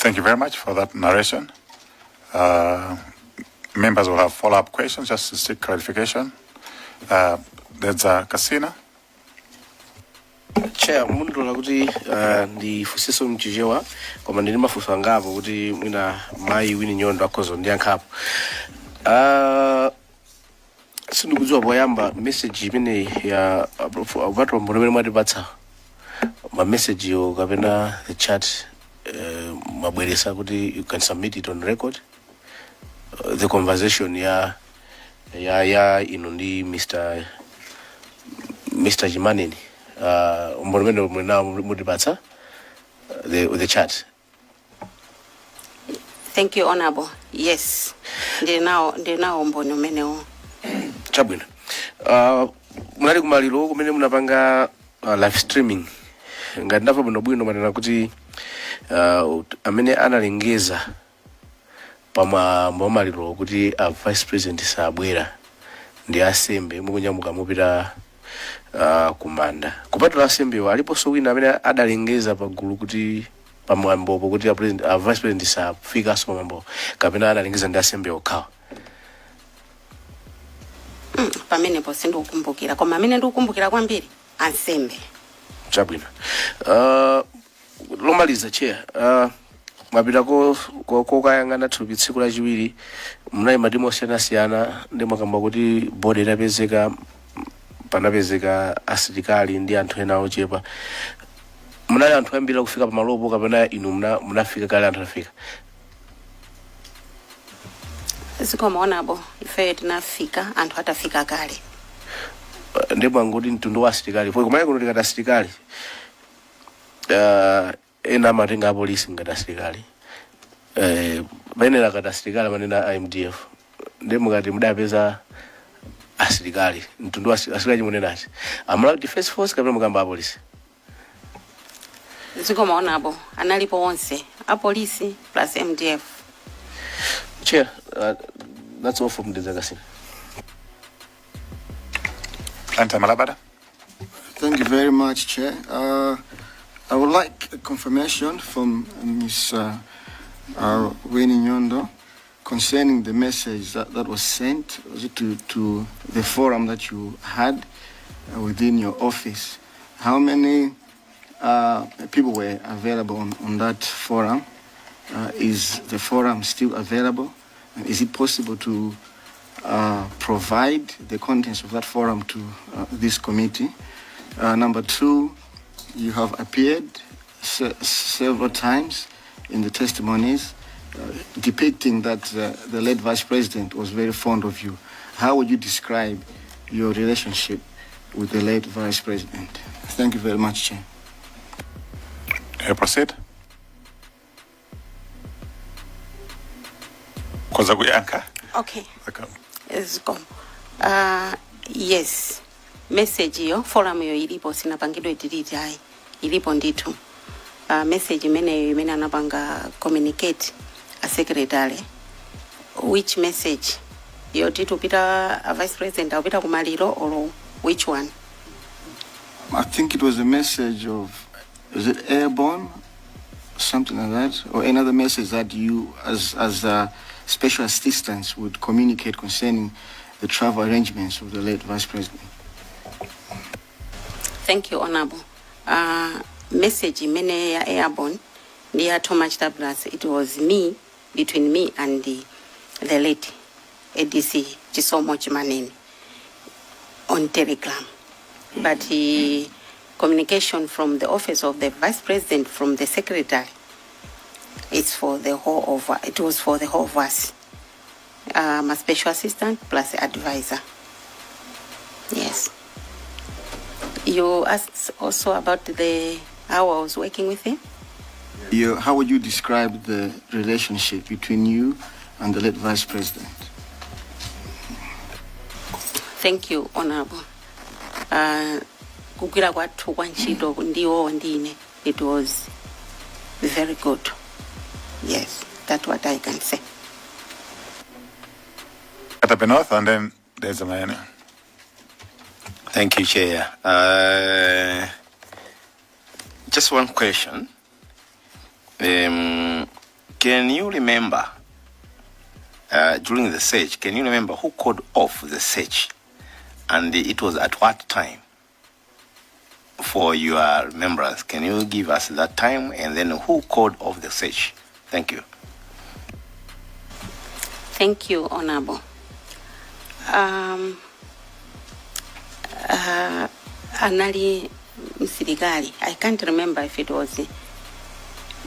Thank you very much for that narration. Members will have follow-up questions just to seek clarification. There's Kasina. Chair, mundu kuti ndi fusiso mchichewa koma ndili mafuso angapo kuti mwina mai Winie Nyondo akhoza ndiyankhapo. Sindikudziwa poyamba message imene ya upatu mbona mene mwatipatsa ma message yo kapena the chat mabweresa kuti you can submit it on record. The conversation ya ino ndi Mr. Jimaneni. Mbona mene mwatipatsa the chat. Thank you, Honorable. Yes. They're now Umboni meneo. Chabwino. Munali kumaliro kumene munapanga live streaming. Ngati ndafa bwino manena kuti amene analengeza pamwambo maliro kuti a vice president sabwera ndi asembe mukunyamuka mupita kumanda. Kupatula asembe aliponso wina amene adalengeza pagulu kuti pamwambopo kuti a vice president safika so pamwambo kapena analengeza ndi asembe okhawa. Pamene posendo ukumbukira koma amene ndikukumbukira kwambiri ansembe. Chabwino. Lomaliza chair. Mapita ko kayangana thupi tsiku la chiwiri munali madimo siyana ndi makamba kuti body inapezeka panapezeka asilikali ndi anthu ena ochepa. Munali anthu ambiri kufika pamalopo kapena inu munafika kale anthu afika. Zikoma Honorable ife tinafika anthu atafika kale. Ndipo ngoti mtundu wa asilikali foi kumaye kuno tikati asilikali ena matenga a polisi ngati asilikali bainera kati asilikali manena IMDF ndipo ngati mudapeza asilikali mtundu wa asilikali munenati amala defense force kapena mukamba a polisi. Zikoma Honorable analipo onse a polisi plus MDF. Chair, that's all from the Ndege. Thank you very much, Chair. I would like a confirmation from Ms. Winie Nyondo concerning the message that was sent to the forum that you had within your office. How many people were available on that forum? Is the forum still available? And is it possible to provide the contents of that forum to this committee? Number two, you have appeared several times in the testimonies depicting that the late Vice President was very fond of you. How would you describe your relationship with the late Vice President? Thank you very much, Chair. Proceed. Okay. Yes. Message yo forum yo ilipo sinapangidwe delete hai ilipo nditu. Message imene anapanga communicate a secretary. Which message? Yo titu pita a vice president au pita kumaliro or which one? I think it was a message of, is it airborne? Something like that, or another message that you as special assistants would communicate concerning the travel arrangements of the late Vice President. Thank you, Honorable. Message mene ya airborne near too much tablets. It was between me and the late ADC Chisomo Chimaneni on Telegram. But communication from the office of the Vice President from the Secretary, it was for the whole of us. My special assistant plus advisor. Yes. You asked also about how I was working with him? How would you describe the relationship between you and the late Vice President? Thank you, Honorable. Kukira kwathu kwa ntchito ndiwo ndine. It was very good. Yes, that's what I can say. At the north, and then there's a man. Thank you, Chair. Just one question. can you remember, during the search, can you remember who called off the search? And it was at what time? For your remembrance, can you give us that time and then who called off the search? Thank you. Thank you, Honorable. Anali msirikali. I can't remember if it was,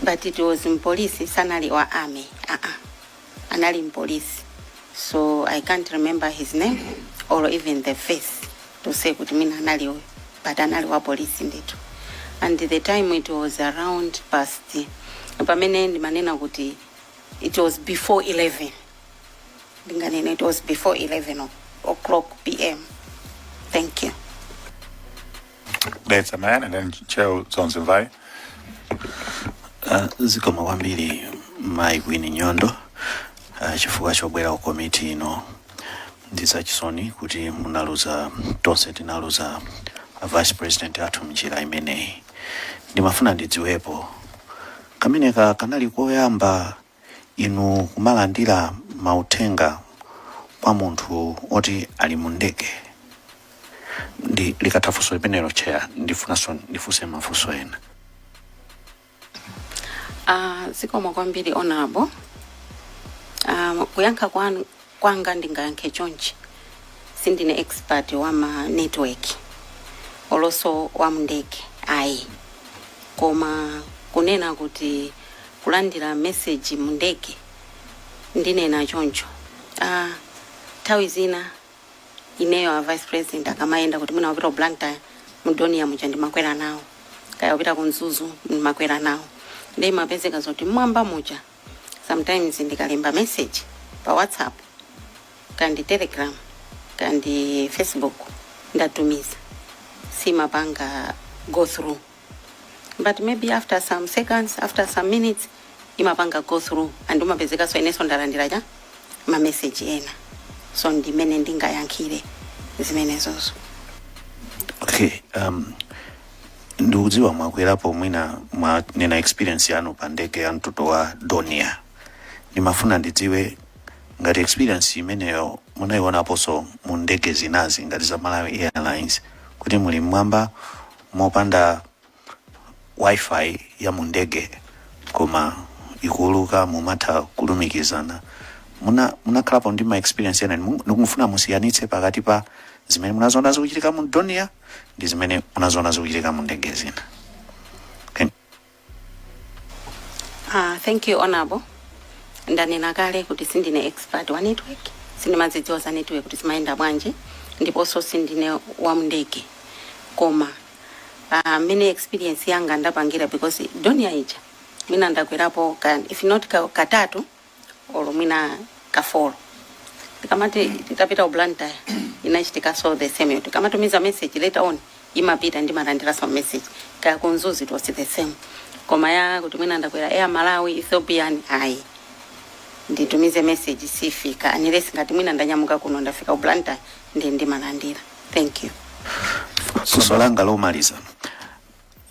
but it was in police, sanali wa army. Anali in police. So I can't remember his name or even the face to say kuti mina anali oyo, but anali wa police indeed. And the time it was around past, pamene ndi manena kuti it was before 11. It was before 11 o'clock p.m. Thank you. That's a man, and then Chair Zonzimvai. Zikoma kwambiri mai Winie Nyondo chifukwa chobwera ku komiti ino ndisachisoni kuti munaluza tonse tinaluza vice president athu mnjira imeneyi. Ndimafuna ndidziwepo kameneka kanali koyamba inu kumalandira mauthenga kwa munthu oti ali mu ndege. Ndi likatafuso lipenelo Chair ndifuse mafuso ena. Zikoma kwambiri Honorable. Kuyankha kwanga ndingayankhe chonchi. Sindine expert wa ma network. Also wa mndege. Ayi. Koma kunena kuti kulandira message mundege ndinena choncho. Tawi zina ineyo a vice president akamaenda kuti muna wapita Blanta mudoni ya muja ndimakwera nawo. Kaya wapita kunzuzu ndimakwera nawo. Ndei mapezeka zoti mwamba muja. Sometimes ndikalemba message pa WhatsApp, kandi Telegram, kandi Facebook ndatumiza. Simapanga go through. But maybe after some seconds, after some minutes, imapanga go through and umapezeka so ineso ndalandira ma message ena. So ndimene ndingayankhire zimene zozo. Okay, ndukudziwa mwakwerapo mwina nena experience yanu pa ndege ya mtoto wa Donia. Nimafuna ndidziwe ngati experience imeneyo munayionaponso mu ndege zinazi ngati za Malawi Airlines kuti muli mwamba mopanda wifi ya mu ndege koma ikuluka mumatha kulumikizana. Munakhalapo ndi ma experience yana nikumufuna musiyanitse pakati pa zimene munazoona zikuchitika mu Donia ndi zimene munazoona zikuchitika mu ndege zina. Okay. Thank you Honorable. Ndanena kale kuti sindine expert wa network. Sindimadzidziwa za network kuti simaenda bwanje. Ndiponso sindine wa mndege. Koma many experience yanga ndapangira because Donia ija mina ndakwerapo if not katatu or mina kafolo. Tikamati titapita Blanta inachitika so the same. Tikamatumiza message later on imapita ndimalandira some message. Kaya kunzuzi it was the same. Koma ya kuti mina ndakwera Air Malawi Ethiopian ayi. Nditumize message sifika. Unless ngati mina ndanyamuka kuno ndafika Blanta ndimalandira. Thank you. Kusolanga lomaliza.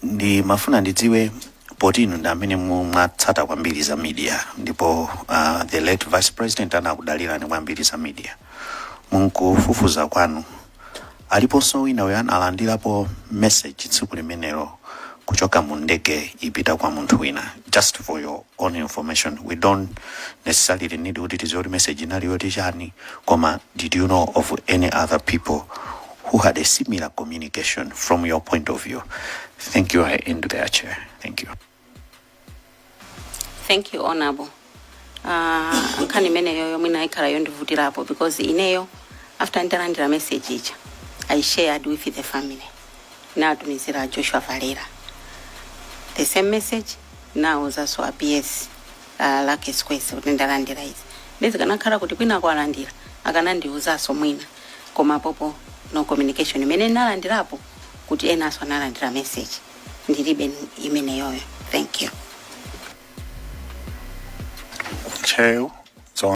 Ndi mafuna ndidziwe potinu ndamene mwatsata kwambiri za media ndipo the late vice president anakudalira ni kwambiri za media. Munkufufuza kwanu aliponso wina wena alandirapo message tsiku limenelo kuchoka mu ndege ipita kwa munthu wina. Just for your own information, we don't necessarily need to tell you message inali yoti chani koma did you know of any other people who had a similar communication from your point of view? Thank you. I end there, Chair. Thank you. Thank you, Honorable. Nkani mene yoyo mwina ikara yondivutirapo because ineyo after ntalandira message icha I shared with the family. Now tunisira Joshua Valera. The same message now was also a PS Lucky Square ndalandira izi. Lezi kanakhala kuti kwina kwalandira akanandiuza so mwina koma popo no communication imene nalandirapo kuti ena so nalandira message ndilibe imene yoyo. Thank you. Chair